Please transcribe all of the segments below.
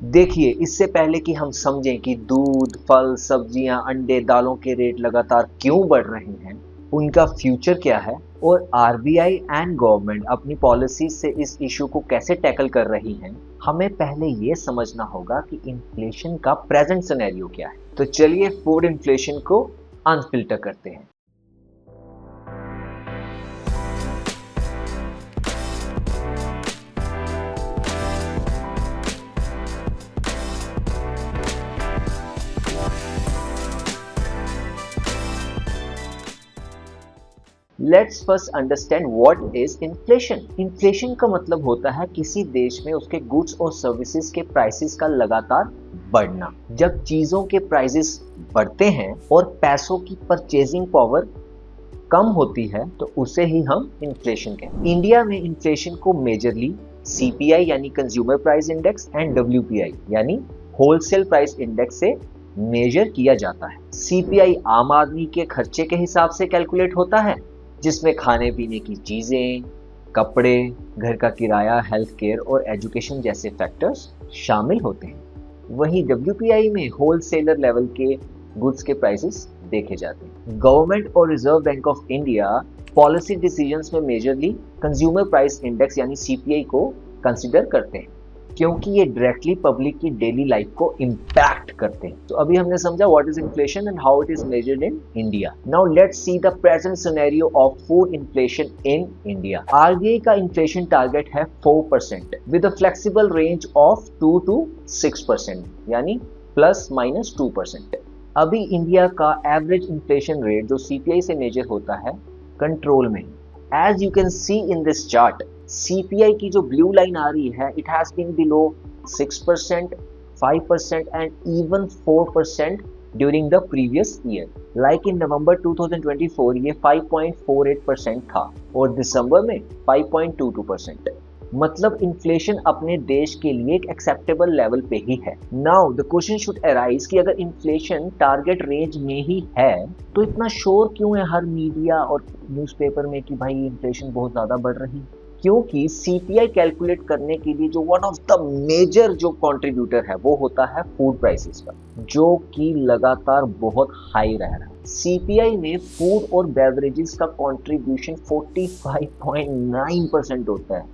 देखिए, इससे पहले कि हम समझें कि दूध, फल, सब्जियां, अंडे, दालों के रेट लगातार क्यों बढ़ रहे हैं, उनका फ्यूचर क्या है और आरबीआई एंड गवर्नमेंट अपनी पॉलिसी से इस इशू को कैसे टैकल कर रही हैं, हमें पहले ये समझना होगा कि इन्फ्लेशन का प्रेजेंट सिनेरियो क्या है। तो चलिए फूड इन्फ्लेशन को अनफिल्टर करते हैं। Let's first understand what is inflation. Inflation का मतलब होता है किसी देश में उसके गुड्स और सर्विसेज के प्राइसेस का लगातार बढ़ना। जब चीजों के प्राइसेस बढ़ते हैं और पैसों की परचेजिंग पावर कम होती है तो उसे ही हम इन्फ्लेशन कहते हैं। इंडिया में इन्फ्लेशन को मेजरली सीपीआई यानी consumer price index and WPI यानी होलसेल प्राइस इंडेक्स से मेजर किया जाता है। सीपीआई आम आदमी के खर्चे के हिसाब से कैलकुलेट होता है, जिसमें खाने पीने की चीजें, कपड़े, घर का किराया, हेल्थ केयर और एजुकेशन जैसे फैक्टर्स शामिल होते हैं। वहीं डब्ल्यूपीआई में होलसेलर लेवल के गुड्स के प्राइसेस देखे जाते हैं। गवर्नमेंट और reserve Bank of India policy decisions में मेजरली कंज्यूमर प्राइस इंडेक्स यानी सीपीआई को कंसीडर करते हैं, क्योंकि ये डायरेक्टली पब्लिक की डेली लाइफ को इम्पैक्ट करते हैं। तो अभी हमने समझा what is inflation and how it is measured in India. Now let's see the present scenario of food inflation in India. RBI का इन्फ्लेशन टारगेट है 4% with a flexible range of 2 to 6% यानी ±2%। अभी इंडिया का average inflation rate जो CPI से measure होता है control में। As you can see in this chart, CPI की जो ब्लू लाइन आ रही है, it has been below 6%, 5% and even 4% during the previous year. Like इन नवंबर 2024 ये 5.48% था और दिसंबर में 5.22%। मतलब इन्फ्लेशन अपने देश के लिए एक एक्सेप्टेबल लेवल पे ही है। Now the question should arise कि अगर इन्फ्लेशन टारगेट रेंज में ही है तो इतना शोर क्यों है हर मीडिया और न्यूज़पेपर में कि भाई इन्फ्लेशन बहुत ज्यादा बढ़ रही है? क्योंकि सीपीआई कैलकुलेट करने के लिए जो वन ऑफ द मेजर जो कंट्रीब्यूटर है वो होता है फूड प्राइसेस का, जो कि लगातार बहुत हाई रह रहा है। सीपीआई में फूड और बेवरेजेस का कंट्रीब्यूशन 45.9% होता है,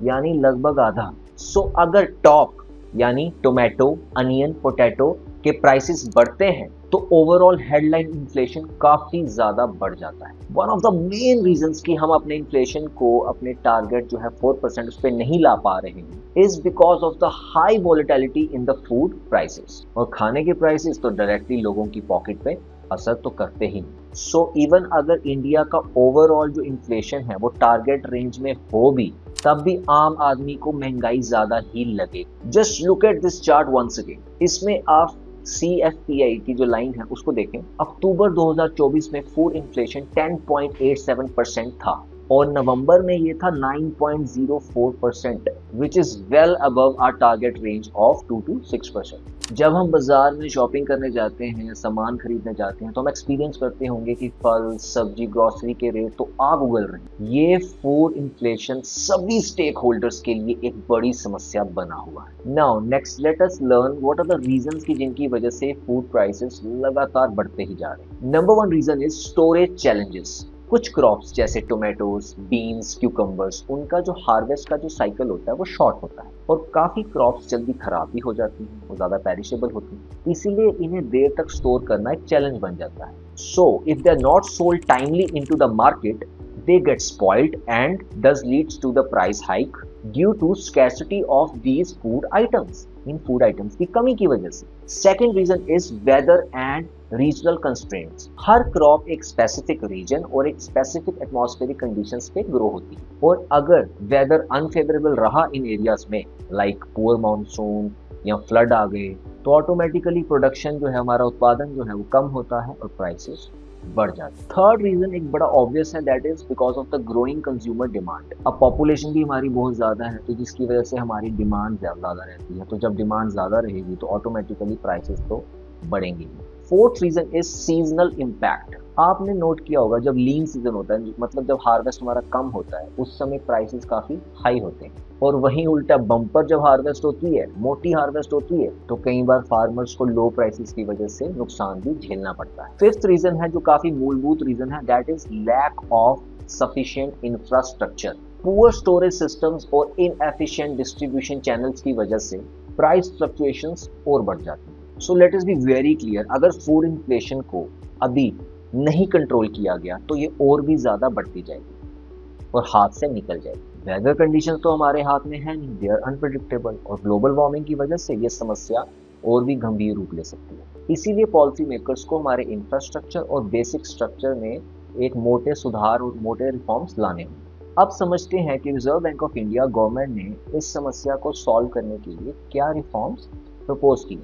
यानी लगभग आधा। सो अगर टॉप यानी टोमेटो, अनियन, पोटैटो के प्राइसेस बढ़ते हैं तो ओवरऑल हेडलाइन इन्फ्लेशन काफी ज्यादा बढ़ जाता है। One of the main reasons कि हम अपने इन्फ्लेशन को अपने टारगेट जो है 4% उस पर नहीं ला पा रहे हैं is because of the high volatility in the food prices. और खाने के प्राइसेस तो डायरेक्टली लोगों की पॉकेट पे असर तो करते ही। सो इवन अगर इंडिया का ओवरऑल जो इन्फ्लेशन है वो टारगेट रेंज में हो भी, तब भी आम आदमी को महंगाई ज्यादा ही लगे। Just look at this chart once again. इसमें आप CFPI की जो लाइन है उसको देखें। अक्टूबर 2024 में फूड इन्फ्लेशन 10.87% था और नवंबर में ये था 9.04%, which is well above our target range of 2 to 6%। जब हम बाजार में शॉपिंग करने जाते हैं, सामान खरीदने जाते हैं, तो हम एक्सपीरियंस करते होंगे कि फल, सब्जी, ग्रोसरी के रेट तो आग उगल रहे हैं। ये फूड इन्फ्लेशन सभी स्टेक होल्डर्स के लिए एक बड़ी समस्या बना हुआ है। Now next let us learn what are the reasons की जिनकी वजह से फूड प्राइसेस लगातार बढ़ते ही जा रहे हैं। Number 1 reason is storage challenges. कुछ क्रॉप्स जैसे टोमेटोज, बीन्स, क्यूकम्बर्स, उनका जो हार्वेस्ट का जो साइकिल होता है वो शॉर्ट होता है और काफी क्रॉप्स जल्दी खराब भी हो जाती हैं, वो ज्यादा पेरिशेबल होती हैं, इसीलिए इन्हें देर तक स्टोर करना एक चैलेंज बन जाता है। So if they are not sold timely into the market, they get spoiled and thus leads to the price hike due to scarcity of these food items, इन फूड आइटम्स की कमी की वजह से। Second reason is weather and regional constraints. हर crop एक specific region और एक स्पेसिफिक एटमॉस्फेरिक कंडीशंस पे ग्रो होती है और अगर वेदर अनफेवरेबल रहा इन एरियाज में लाइक पुअर मानसून या फ्लड आ गए तो ऑटोमेटिकली प्रोडक्शन जो है, हमारा उत्पादन जो है वो कम होता है और प्राइसेस बढ़ जाती है। थर्ड रीजन एक बड़ा ऑब्वियस है, that is because of the growing consumer demand. अब पॉपुलेशन भी हमारी बहुत ज़्यादा है तो जिसकी वजह से हमारी डिमांड ज़्यादा रहती है, तो जब डिमांड ज़्यादा रहेगी तो ऑटोमेटिकली प्राइसेस तो बढ़ेंगे। Fourth reason is seasonal impact. आपने नोट किया होगा जब लीन सीजन होता है, मतलब जब हार्वेस्ट हमारा कम होता है, उस समय प्राइसेस काफी हाई होते हैं। और वहीं उल्टा बम्पर जब हार्वेस्ट होती है, मोटी हार्वेस्ट होती है, तो कई बार फार्मर्स को लो प्राइसेस की वजह से नुकसान भी झेलना पड़ता है। फिफ्थ रीजन है जो काफी मूलभूत रीजन है, that is lack of sufficient infrastructure. Poor storage systems और इनएफिशिएंट डिस्ट्रीब्यूशन चैनल्स की वजह से प्राइस फ्लक्चुएशंस और बढ़ जाती हैं। So let us be very clear, अगर फूड इन्फ्लेशन को अभी नहीं कंट्रोल किया गया तो ये और भी ज्यादा बढ़ती जाएगी और हाथ से निकल जाएगी। वेदर कंडीशंस तो हमारे हाथ में है नहीं, दे आर अनप्रेडिक्टेबल, और ग्लोबल वार्मिंग की वजह से ये समस्या और भी गंभीर रूप ले सकती है। इसीलिए पॉलिसी मेकर्स को हमारे इंफ्रास्ट्रक्चर और बेसिक स्ट्रक्चर में एक मोटे सुधार और मोटे रिफॉर्म्स लाने होंगे। अब समझते हैं कि Reserve Bank of India government ने इस समस्या को सॉल्व करने के लिए क्या रिफॉर्म्स प्रपोज किए।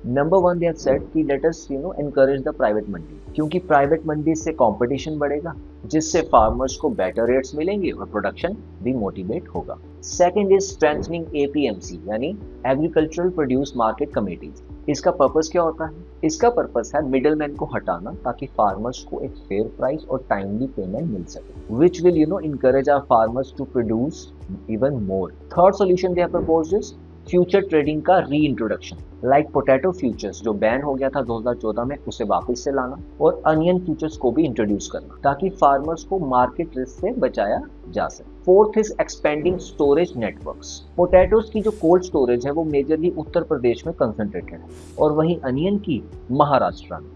Number one, they have said कि let us encourage the private mandi, क्योंकि प्राइवेट मंडी से कंपटीशन बढ़ेगा, जिससे फार्मर्स को बेटर रेट्स मिलेंगे और प्रोडक्शन भी मोटिवेट होगा। सेकंड इज स्ट्रेंथनिंग एपीएमसी यानी एग्रीकल्चरल प्रोड्यूस मार्केट कमेटीज। इसका पर्पस क्या होता है? इसका पर्पस है मिडलमैन को हटाना, ताकि फार्मर्स को एक फेयर प्राइस और टाइमली पेमेंट मिल सके, which will encourage our farmers to produce even more. Third solution they have proposed is future trading का रीइंट्रोडक्शन, लाइक पोटैटो फ्यूचर्स जो बैन हो गया था 2014 में, उसे वापस से लाना, और अनियन फ्यूचर्स को भी इंट्रोड्यूस करना, ताकि फार्मर्स को मार्केट रिस्क से बचाया जा सके। Fourth is expanding storage networks. Potatoes की जो कोल्ड स्टोरेज है वो मेजरली उत्तर प्रदेश में कंसंट्रेटेड है, और वहीं अनियन की महाराष्ट्र में।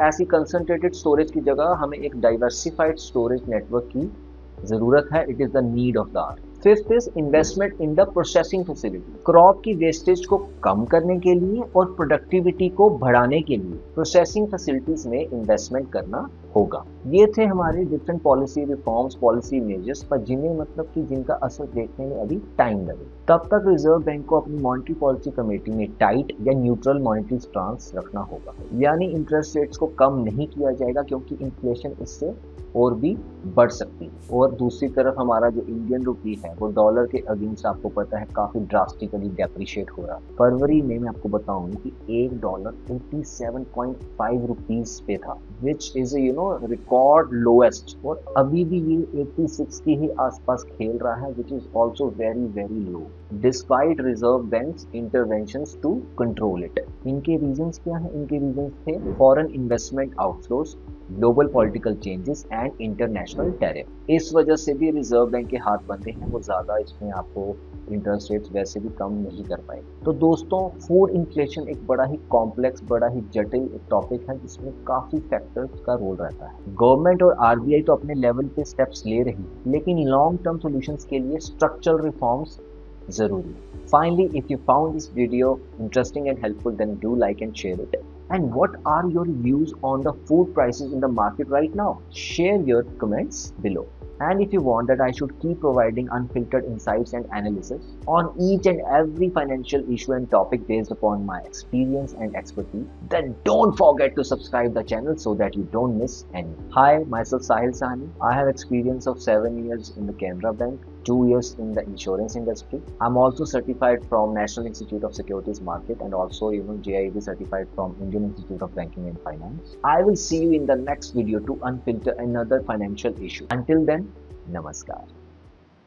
ऐसी कंसंट्रेटेड स्टोरेज की जगह हमें एक डाइवर्सिफाइड स्टोरेज नेटवर्क की जरूरत है। It is the need of the hour. Fifth is investment in the processing facility. Crop की वेस्टेज को कम करने के लिए और प्रोडक्टिविटी को बढ़ाने के लिए प्रोसेसिंग फैसिलिटीज में इन्वेस्टमेंट करना होगा। ये थे हमारे different policy reforms, policy measures, पर जिन्हें मतलब कि जिनका असर देखने में अभी टाइम लगे। तब तक रिजर्व बैंक को अपनी मॉनेटरी पॉलिसी कमेटी में टाइट या न्यूट्रल मॉनेटरी स्टांस रखना होगा, यानी इंटरेस्ट रेट्स को कम नहीं किया जाएगा, क्योंकि इन्फ्लेशन इससे और भी बढ़ सकती है। और दूसरी तरफ हमारा जो इंडियन रुपी है वो डॉलर के अगेंस्ट आपको पता है काफी ड्रास्टिकली डेप्रिशिएट हो रहा है। फरवरी में मैं आपको बताऊं कि $1 87.5 रुपीज पे था, विच इज रिकॉर्ड लोएस्ट, और अभी भी ये 86 के ही आसपास खेल रहा है, which is also very very low despite reserve bank's interventions to control it. इनके रीजंस क्या है? इनके रीजंस थे foreign investment outflows, global political changes and international tariff. इस वजह से भी रिजर्व बैंक के हाथ बंधे हैं, वो ज्यादा इसमें आपको इंटरेस्ट रेट्स वैसे भी कम नहीं कर पाए। तो दोस्तों, फूड इन्फ्लेशन एक बड़ा ही कॉम्प्लेक्स, बड़ा ही जटिल टॉपिक है, जिसमें काफी फैक्टर्स का रोल रहता है। गवर्नमेंट और आरबीआई तो अपने लेवल पे स्टेप्स ले रही है, लेकिन लॉन्ग टर्म सॉल्यूशंस के लिए स्ट्रक्चरल रिफॉर्म्स जरूरी। Finally, if you found this video interesting and helpful, then do like and share it. And what are your views on the food prices in the market right now? Share your comments below. And if you want that I should keep providing unfiltered insights and analysis on each and every financial issue and topic based upon my experience and expertise, then don't forget to subscribe the channel so that you don't miss any. Hi, myself Sahil Sahni. I have experience of 7 years in the Canara Bank, 2 years in the insurance industry. I'm also certified from National Institute of Securities Market, and also JIB certified from Indian Institute of Banking and Finance. I will see you in the next video to unfilter another financial issue. Until then, नमस्कार।